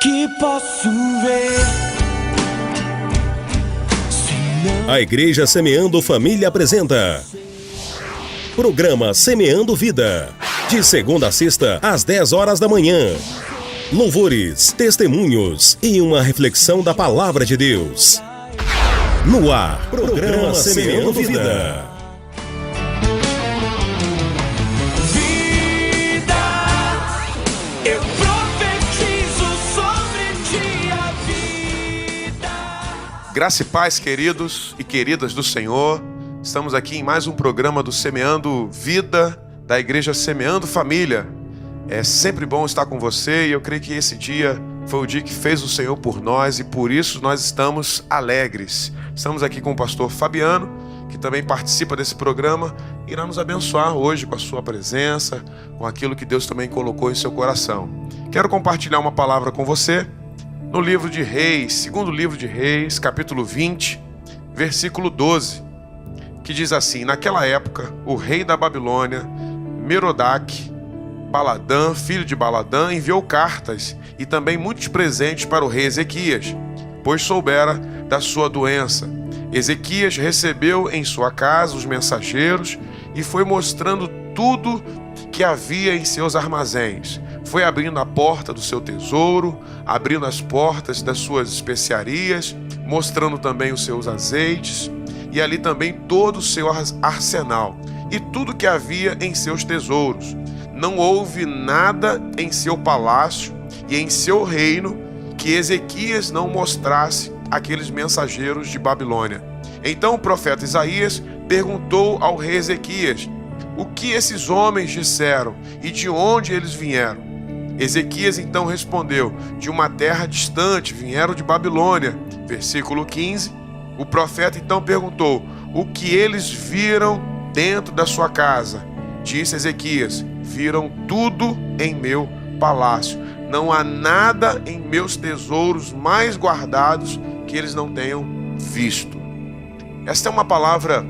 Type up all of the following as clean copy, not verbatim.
que posso ver. A Igreja Semeando Família apresenta Programa Semeando Vida, de segunda a sexta, às 10 horas da manhã. Louvores, testemunhos e uma reflexão da Palavra de Deus. No ar, Programa Semeando Vida. Eu profetizo sobre ti a vida. Graça e paz, queridos e queridas do Senhor. Estamos aqui em mais um programa do Semeando Vida, da Igreja Semeando Família. É sempre bom estar com você e eu creio que esse dia foi o dia que fez o Senhor por nós e por isso nós estamos alegres. Estamos aqui com o pastor Fabiano, que também participa desse programa e irá nos abençoar hoje com a sua presença, com aquilo que Deus também colocou em seu coração. Quero compartilhar uma palavra com você no livro de Reis, segundo livro de Reis, capítulo 20, versículo 12, que diz assim: naquela época, o rei da Babilônia, Merodach Baladã, filho de Baladã, enviou cartas e também muitos presentes para o rei Ezequias, pois soubera da sua doença. Ezequias recebeu em sua casa os mensageiros e foi mostrando tudo que havia em seus armazéns. Foi abrindo a porta do seu tesouro, abrindo as portas das suas especiarias, mostrando também os seus azeites e ali também todo o seu arsenal e tudo que havia em seus tesouros. Não houve nada em seu palácio e em seu reino que Ezequias não mostrasse aqueles mensageiros de Babilônia. Então o profeta Isaías perguntou ao rei Ezequias: o que esses homens disseram e de onde eles vieram? Ezequias então respondeu: de uma terra distante, vieram de Babilônia. Versículo 15, o profeta então perguntou: o que eles viram dentro da sua casa? Disse Ezequias: viram tudo em meu palácio. Não há nada em meus tesouros mais guardados que eles não tenham visto. Esta é uma palavra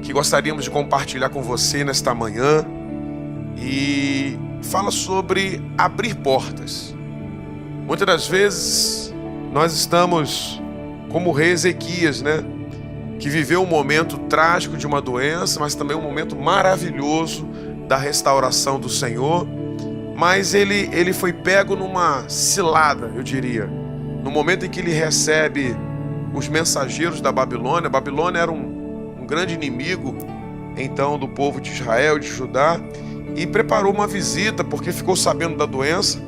que gostaríamos de compartilhar com você nesta manhã e fala sobre abrir portas. Muitas das vezes nós estamos como o rei Ezequias, que viveu um momento trágico de uma doença, mas também um momento maravilhoso da restauração do Senhor. Mas ele foi pego numa cilada, eu diria. No momento em que ele recebe os mensageiros da Babilônia. A Babilônia era um grande inimigo, então, do povo de Israel, de Judá, e preparou uma visita, porque ficou sabendo da doença.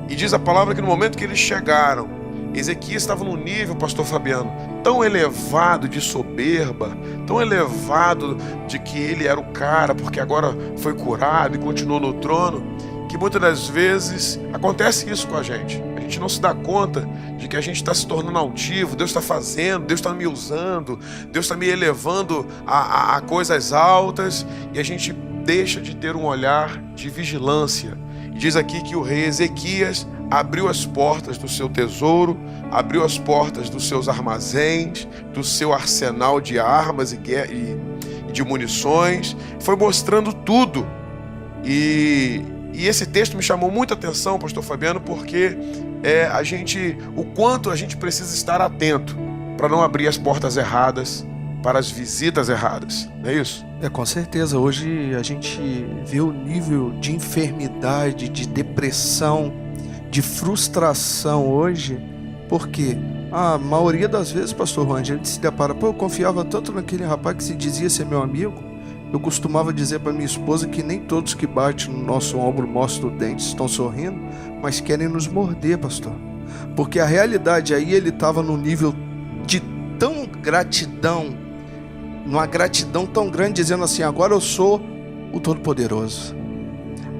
E diz a palavra que no momento que eles chegaram, Ezequias estava num nível, pastor Fabiano, tão elevado de soberba, tão elevado de que ele era o cara, porque agora foi curado e continuou no trono, que muitas das vezes acontece isso com a gente. A gente não se dá conta de que a gente está se tornando altivo. Deus está fazendo, Deus está me usando, Deus está me elevando a coisas altas, e a gente deixa de ter um olhar de vigilância. E diz aqui que o rei Ezequias abriu as portas do seu tesouro, abriu as portas dos seus armazéns, do seu arsenal de armas e de munições, foi mostrando tudo. E esse texto me chamou muita atenção, pastor Fabiano, porque o quanto a gente precisa estar atento para não abrir as portas erradas para as visitas erradas, não é isso? Com certeza. Hoje a gente vê o nível de enfermidade, de depressão, de frustração hoje, porque a maioria das vezes, pastor Juan, a gente se depara: eu confiava tanto naquele rapaz que se dizia ser meu amigo. Eu costumava dizer para minha esposa que nem todos que batem no nosso ombro mostram o dente, estão sorrindo, mas querem nos morder, pastor. Porque a realidade aí, ele estava num nível de tão gratidão, numa gratidão tão grande, dizendo assim: agora eu sou o Todo-Poderoso.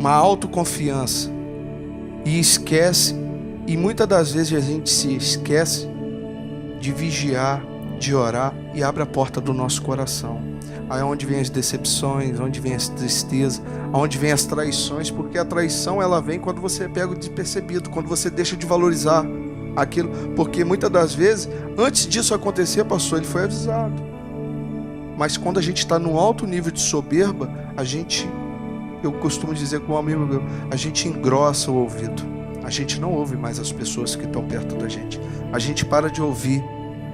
Uma autoconfiança. E esquece, e muitas das vezes a gente se esquece de vigiar, de orar, e abre a porta do nosso coração. Aí é onde vem as decepções, onde vem as tristezas, onde vem as traições, porque a traição ela vem quando você pega o despercebido, quando você deixa de valorizar aquilo, porque muitas das vezes, antes disso acontecer, pastor, ele foi avisado. Mas quando a gente está num alto nível de soberba, eu costumo dizer com um amigo meu, a gente engrossa o ouvido. A gente não ouve mais as pessoas que estão perto da gente. A gente para de ouvir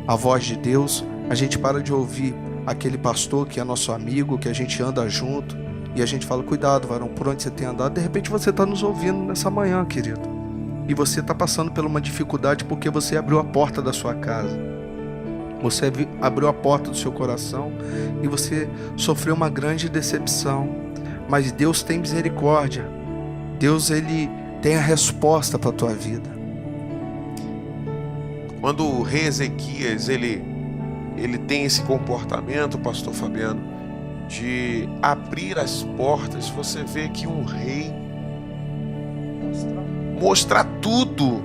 a voz de Deus, a gente para de ouvir aquele pastor que é nosso amigo, que a gente anda junto, e a gente fala, cuidado, varão, por onde você tem andado. De repente você está nos ouvindo nessa manhã, querido, e você está passando por uma dificuldade porque você abriu a porta da sua casa, você abriu a porta do seu coração e você sofreu uma grande decepção. Mas Deus tem misericórdia, Deus, Ele tem a resposta para a tua vida. Quando o rei Ezequias, ele tem esse comportamento, pastor Fabiano, de abrir as portas, você vê que um rei mostra tudo.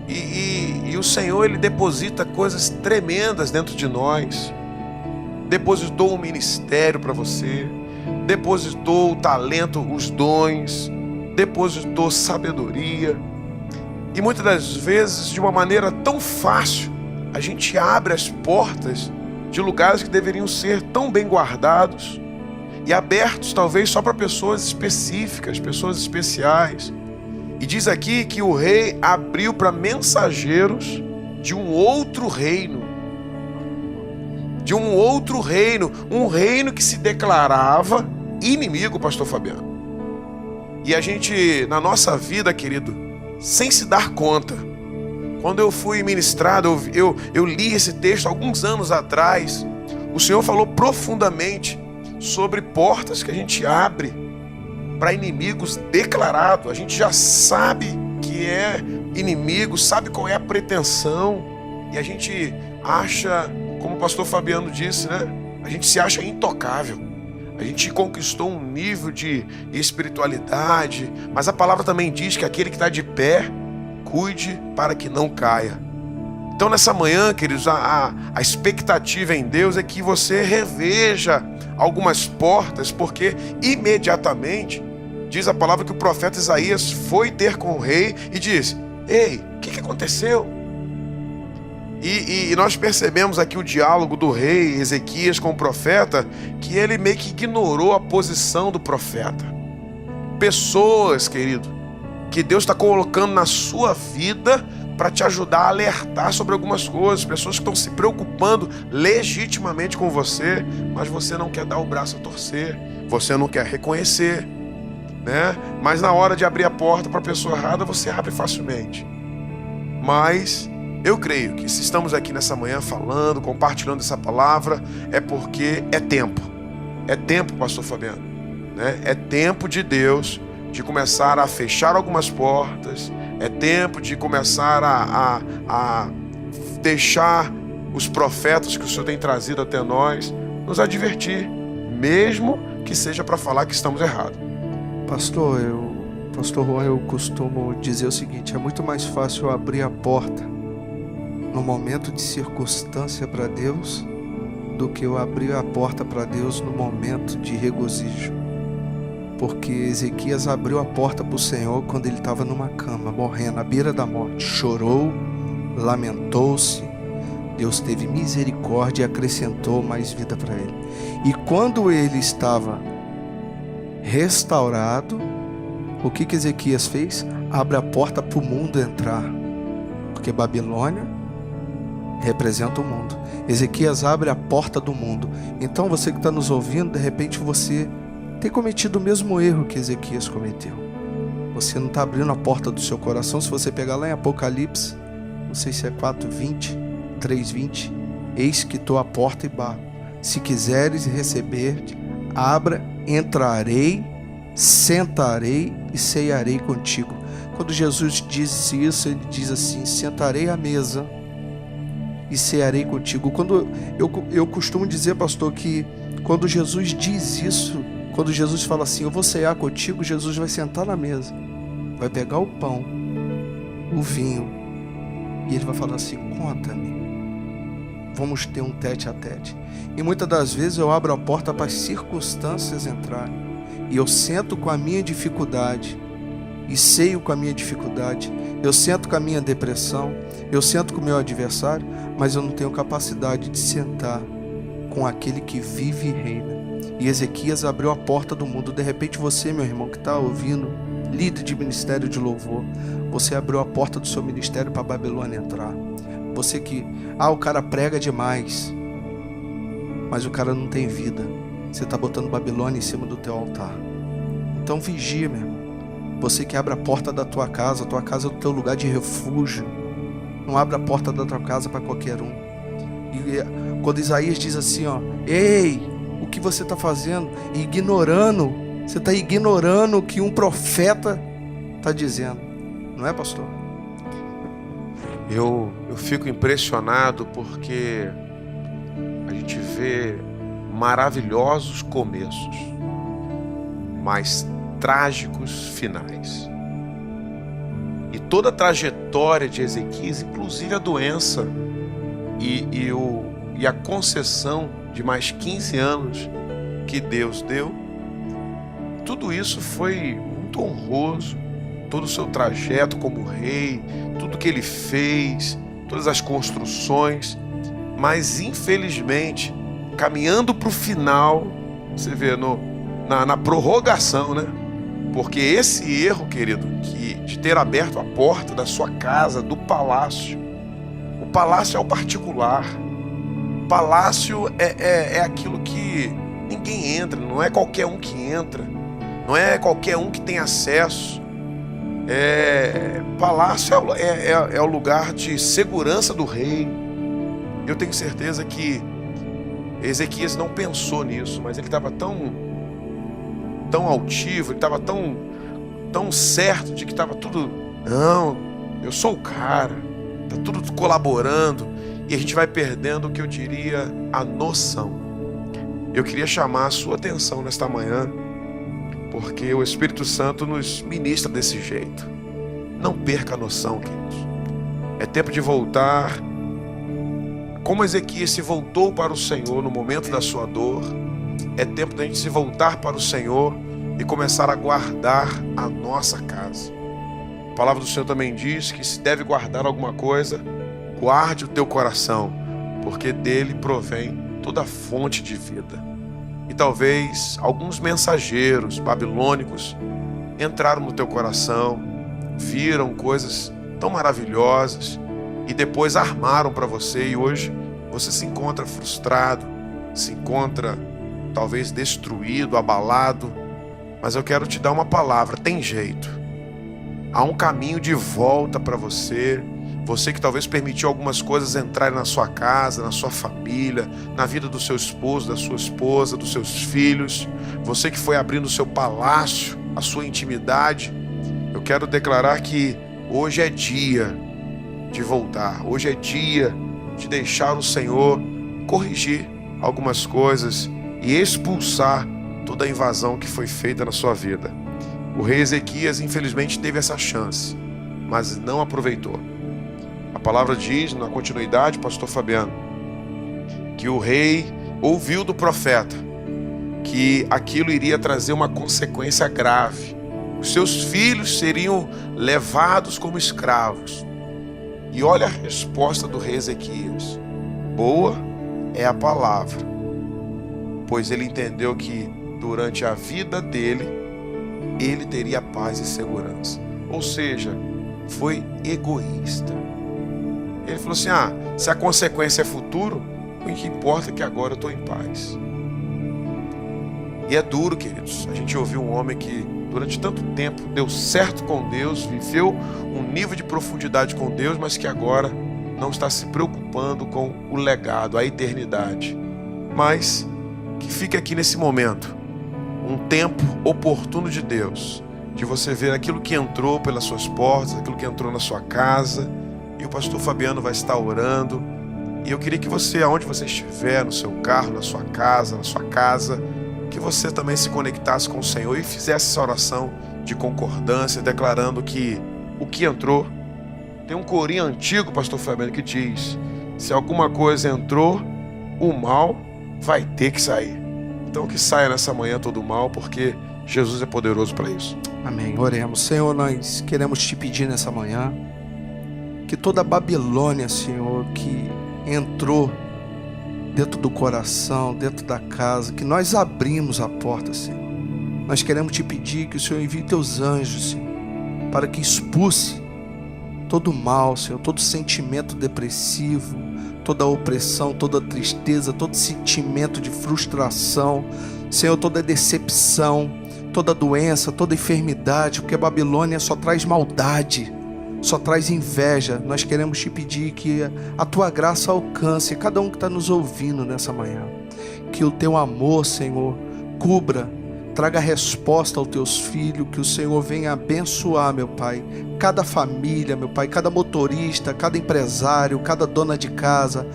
E o Senhor, Ele deposita coisas tremendas dentro de nós. Depositou um ministério para você, depositou o talento, os dons, depositou sabedoria. E muitas das vezes, de uma maneira tão fácil, a gente abre as portas de lugares que deveriam ser tão bem guardados e abertos talvez só para pessoas específicas, pessoas especiais. E diz aqui que o rei abriu para mensageiros de um outro reino. De um outro reino. Um reino que se declarava inimigo, pastor Fabiano. E a gente, na nossa vida, querido, sem se dar conta, quando eu fui ministrado, eu li esse texto alguns anos atrás. O Senhor falou profundamente sobre portas que a gente abre para inimigos declarados. A gente já sabe que é inimigo, sabe qual é a pretensão, e a gente acha, como o pastor Fabiano disse, né? A gente se acha intocável. A gente conquistou um nível de espiritualidade, mas a palavra também diz que aquele que está de pé, cuide para que não caia. Então nessa manhã, queridos, a expectativa em Deus é que você reveja algumas portas, porque imediatamente diz a palavra que o profeta Isaías foi ter com o rei e disse: ei, o que aconteceu? E nós percebemos aqui o diálogo do rei Ezequias com o profeta, que ele meio que ignorou a posição do profeta. Pessoas, querido, que Deus está colocando na sua vida para te ajudar a alertar sobre algumas coisas. Pessoas que estão se preocupando legitimamente com você, mas você não quer dar o braço a torcer, você não quer reconhecer, né? Mas na hora de abrir a porta para a pessoa errada, você abre facilmente. Mas eu creio que se estamos aqui nessa manhã falando, compartilhando essa palavra, é porque é tempo. É tempo, pastor Fabiano, né? É tempo de Deus de começar a fechar algumas portas. É tempo de começar a deixar os profetas que o Senhor tem trazido até nós nos advertir, mesmo que seja para falar que estamos errados. Pastor Juan, eu costumo dizer o seguinte: é muito mais fácil eu abrir a porta no momento de circunstância para Deus do que eu abrir a porta para Deus no momento de regozijo. Porque Ezequias abriu a porta para o Senhor quando ele estava numa cama, morrendo, à beira da morte. Chorou, lamentou-se. Deus teve misericórdia e acrescentou mais vida para ele. E quando ele estava restaurado, o que Ezequias fez? Abre a porta para o mundo entrar. Porque Babilônia representa o mundo. Ezequias abre a porta do mundo. Então você que está nos ouvindo, de repente você tem cometido o mesmo erro que Ezequias cometeu. Você não está abrindo a porta do seu coração. Se você pegar lá em Apocalipse, não sei se é 4:20, 3:20, eis que estou à porta e bato. Se quiseres receber, abra, entrarei, sentarei e cearei contigo. Quando Jesus diz isso, ele diz assim: sentarei à mesa e cearei contigo. Quando eu costumo dizer, pastor, que quando Jesus diz isso, quando Jesus fala assim, eu vou cear contigo, Jesus vai sentar na mesa, vai pegar o pão, o vinho, e ele vai falar assim: conta-me, vamos ter um tete a tete. E muitas das vezes eu abro a porta para as circunstâncias entrarem, e eu sento com a minha dificuldade, e ceio com a minha dificuldade, eu sento com a minha depressão, eu sento com o meu adversário, mas eu não tenho capacidade de sentar com aquele que vive e reina. E Ezequias abriu a porta do mundo. De repente você, meu irmão, que está ouvindo líder de ministério de louvor, você abriu a porta do seu ministério para a Babilônia entrar. Você que, o cara prega demais, mas o cara não tem vida. Você está botando Babilônia em cima do teu altar. Então vigia, meu irmão. Você que abre a porta da tua casa é o teu lugar de refúgio. Não abre a porta da tua casa para qualquer um. E quando Isaías diz assim, ei, o que você está fazendo? Ignorando. Você está ignorando o que um profeta está dizendo. Não é, pastor? Eu fico impressionado porque a gente vê maravilhosos começos, mas trágicos finais. E toda a trajetória de Ezequias, inclusive a doença e a concessão de mais 15 anos que Deus deu, tudo isso foi muito honroso. Todo o seu trajeto como rei, tudo que ele fez, todas as construções, mas infelizmente, caminhando para o final, você vê na prorrogação, né? Porque esse erro, querido, de ter aberto a porta da sua casa, do palácio, o palácio é o particular, o palácio é aquilo que ninguém entra, não é qualquer um que entra, não é qualquer um que tem acesso. Palácio é o lugar de segurança do rei. Eu tenho certeza que Ezequias não pensou nisso, mas ele estava tão altivo, ele estava tão certo de que estava tudo, não, eu sou o cara, está tudo colaborando, e a gente vai perdendo o que eu diria a noção. Eu queria chamar a sua atenção nesta manhã, porque o Espírito Santo nos ministra desse jeito. Não perca a noção, queridos. É tempo de voltar. Como Ezequias se voltou para o Senhor no momento da sua dor, é tempo da gente se voltar para o Senhor e começar a guardar a nossa casa. A palavra do Senhor também diz que se deve guardar alguma coisa, guarde o teu coração, porque dele provém toda a fonte de vida. E talvez alguns mensageiros babilônicos entraram no teu coração, viram coisas tão maravilhosas e depois armaram para você, e hoje você se encontra frustrado, se encontra talvez destruído, abalado. Mas eu quero te dar uma palavra: tem jeito, há um caminho de volta para você. Você que talvez permitiu algumas coisas entrarem na sua casa, na sua família, na vida do seu esposo, da sua esposa, dos seus filhos. Você que foi abrindo o seu palácio, a sua intimidade. Eu quero declarar que hoje é dia de voltar. Hoje é dia de deixar o Senhor corrigir algumas coisas e expulsar toda a invasão que foi feita na sua vida. O rei Ezequias, infelizmente, teve essa chance, mas não aproveitou. A palavra diz, na continuidade, pastor Fabiano, que o rei ouviu do profeta que aquilo iria trazer uma consequência grave. Os seus filhos seriam levados como escravos. E olha a resposta do rei Ezequias: boa é a palavra, pois ele entendeu que durante a vida dele, ele teria paz e segurança. Ou seja, foi egoísta. Ele falou assim: se a consequência é futuro, o que importa é que agora eu estou em paz. E é duro, queridos, a gente ouviu um homem que durante tanto tempo deu certo com Deus, viveu um nível de profundidade com Deus, mas que agora não está se preocupando com o legado, a eternidade. Mas que fique aqui nesse momento um tempo oportuno de Deus, de você ver aquilo que entrou pelas suas portas, aquilo que entrou na sua casa, e o pastor Fabiano vai estar orando. E eu queria que você, aonde você estiver, no seu carro, na sua casa, que você também se conectasse com o Senhor e fizesse essa oração de concordância, declarando que o que entrou, tem um corinho antigo, pastor Fabiano, que diz: se alguma coisa entrou, o mal vai ter que sair. Então que saia nessa manhã todo o mal, porque Jesus é poderoso para isso. Amém. Oremos. Senhor, nós queremos te pedir nessa manhã que toda a Babilônia, Senhor, que entrou dentro do coração, dentro da casa, que nós abrimos a porta, Senhor. Nós queremos te pedir que o Senhor envie teus anjos, Senhor, para que expulse todo mal, Senhor, todo sentimento depressivo, toda opressão, toda tristeza, todo sentimento de frustração, Senhor, toda decepção, toda doença, toda enfermidade, porque a Babilônia só traz maldade, só traz inveja. Nós queremos te pedir que a tua graça alcance cada um que está nos ouvindo nessa manhã, que o teu amor, Senhor, cubra, traga resposta aos teus filhos, que o Senhor venha abençoar, meu Pai, cada família, meu Pai, cada motorista, cada empresário, cada dona de casa,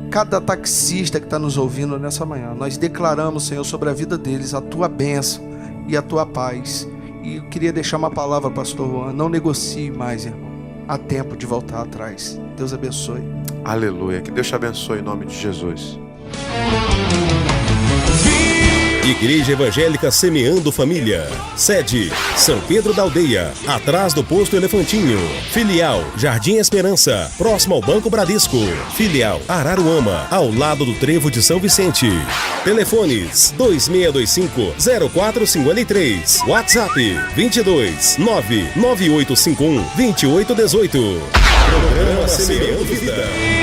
cada taxista que está nos ouvindo nessa manhã. Nós declaramos, Senhor, sobre a vida deles a tua bênção e a tua paz. E eu queria deixar uma palavra, pastor Juan: não negocie mais, irmão. Há tempo de voltar atrás. Deus abençoe. Aleluia. Que Deus te abençoe em nome de Jesus. Igreja Evangélica Semeando Família. Sede: São Pedro da Aldeia, atrás do Posto Elefantinho. Filial: Jardim Esperança, próximo ao Banco Bradesco. Filial: Araruama, ao lado do Trevo de São Vicente. Telefones: 2625-0453. WhatsApp: 22-99851-2818. Programa Semeando Vida.